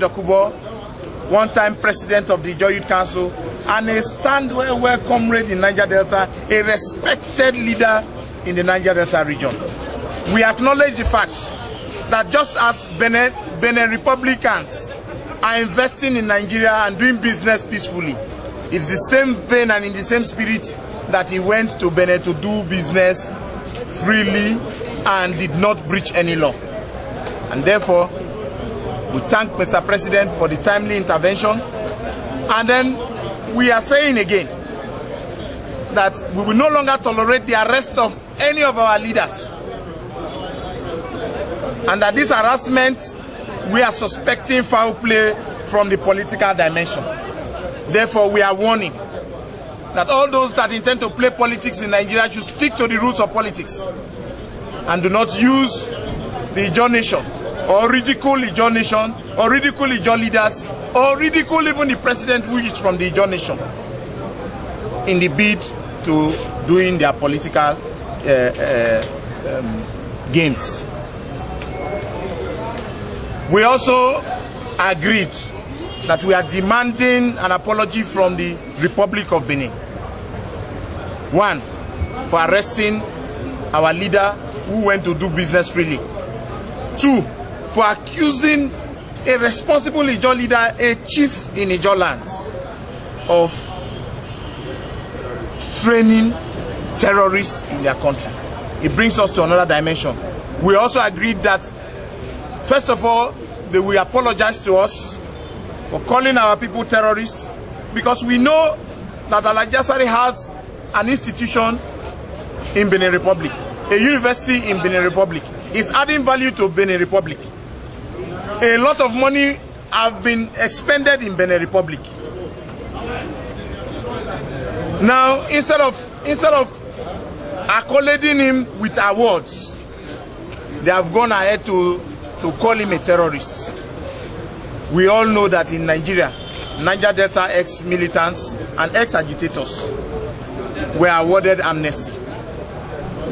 Dokubo, one-time president of the Ijaw Youth Council, and a stand-well comrade in Niger Delta, a respected leader in the Niger Delta region. We acknowledge the fact that just as Benin Republicans are investing in Nigeria and doing business peacefully, it's the same vein and in the same spirit that he went to Benin to do business freely and did not breach any law. And therefore, we thank Mr. President for the timely intervention. And then we are saying again that we will no longer tolerate the arrest of any of our leaders. And that this harassment, we are suspecting foul play from the political dimension. Therefore, we are warning that all those that intend to play politics in Nigeria should stick to the rules of politics and do not use the Ijaw nation or ridicule Ijaw nation or ridicule Ijaw leaders or ridicule even the president who is from the Ijaw nation in the bid to doing their political games. We also agreed that we are demanding an apology from the Republic of Benin. One, for arresting our leader who went to do business freely. Two, for accusing a responsible Ijaw leader, a chief in Ijaw lands, of training terrorists in their country. It brings us to another dimension. We also agreed that, first of all, they will apologize to us for calling our people terrorists, because we know that Alhaji Asare has an institution in Benin Republic, a university in Benin Republic. It's adding value to Benin Republic. A lot of money have been expended in Benin Republic. Now, instead of accolading him with awards, they have gone ahead to call him a terrorist. We all know that in Nigeria, Niger Delta ex-militants and ex-agitators were awarded amnesty.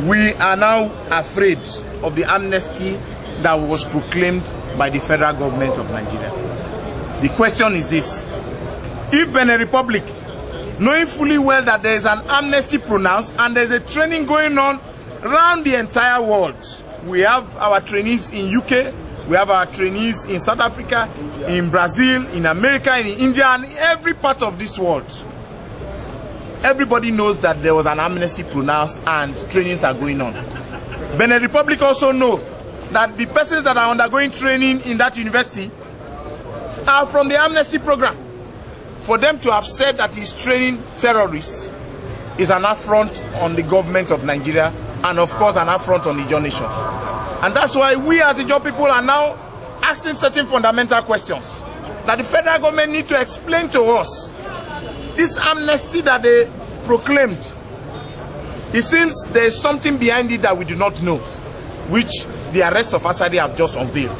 We are now afraid of the amnesty that was proclaimed by the federal government of Nigeria. The question is this: if Benin Republic, knowing fully well that there is an amnesty pronounced and there is a training going on around the entire world, we have our trainees in UK, we have our trainees in South Africa, in Brazil, in America, in India, and every part of this world. Everybody knows that there was an amnesty pronounced and trainings are going on. Benin Republic also know that the persons that are undergoing training in that university are from the amnesty program. For them to have said that he's training terrorists is an affront on the government of Nigeria and of course an affront on the Ijaw nation. And that's why we as Ijaw people are now asking certain fundamental questions that the federal government need to explain to us. This amnesty that they proclaimed, it seems there is something behind it that we do not know, which the arrest of Asare have just unveiled.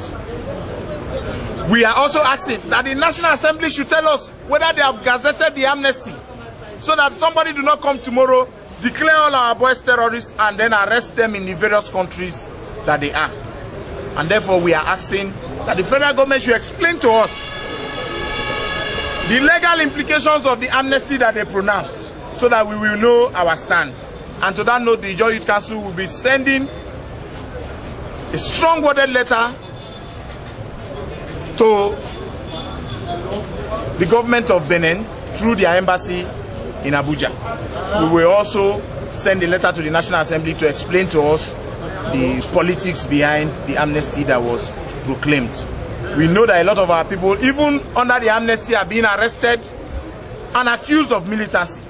We are also asking that the National Assembly should tell us whether they have gazetted the amnesty, so that somebody do not come tomorrow, declare all our boys terrorists, and then arrest them in the various countries that they are. And therefore we are asking that the federal government should explain to us the legal implications of the amnesty that they pronounced, so that we will know our stand. And to that note, the Ijaw Youth Council will be sending a strong-worded letter to the government of Benin through their embassy in Abuja. We will also send a letter to the National Assembly to explain to us the politics behind the amnesty that was proclaimed. We know that a lot of our people, even under the amnesty, are being arrested and accused of militancy.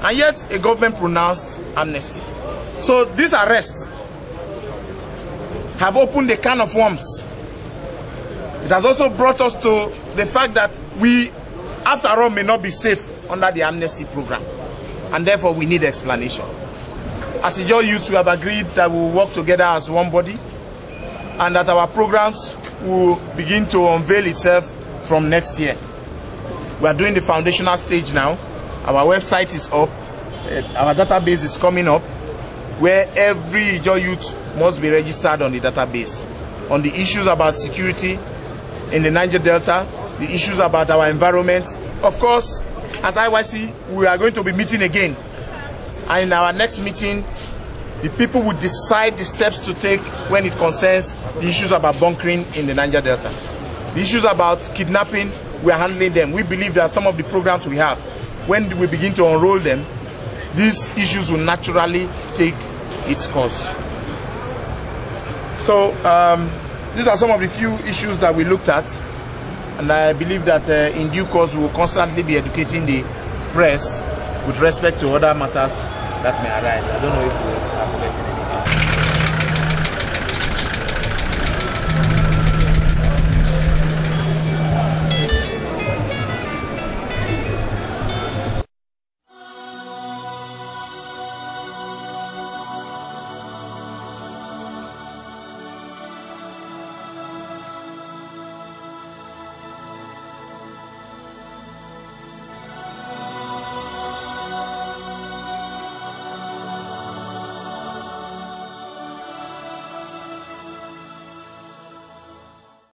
And yet, a government pronounced amnesty. So these arrests have opened a can of worms. It has also brought us to the fact that we, after all, may not be safe under the amnesty program. And therefore, we need explanation. As Ijaw Youth, we have agreed that we will work together as one body, and that our programs will begin to unveil itself from next year. We are doing the foundational stage now. Our website is up. Our database is coming up, where every Ijaw Youth must be registered on the database on the issues about security, in the Niger Delta, the issues about our environment. Of course, as IYC, we are going to be meeting again. And in our next meeting, the people will decide the steps to take when it concerns the issues about bunkering in the Niger Delta. The issues about kidnapping, we are handling them. We believe that some of the programs we have, when we begin to unroll them, these issues will naturally take its course. So these are some of the few issues that we looked at, and I believe that in due course we will constantly be educating the press with respect to other matters that may arise. I don't know if we have forgotten anything.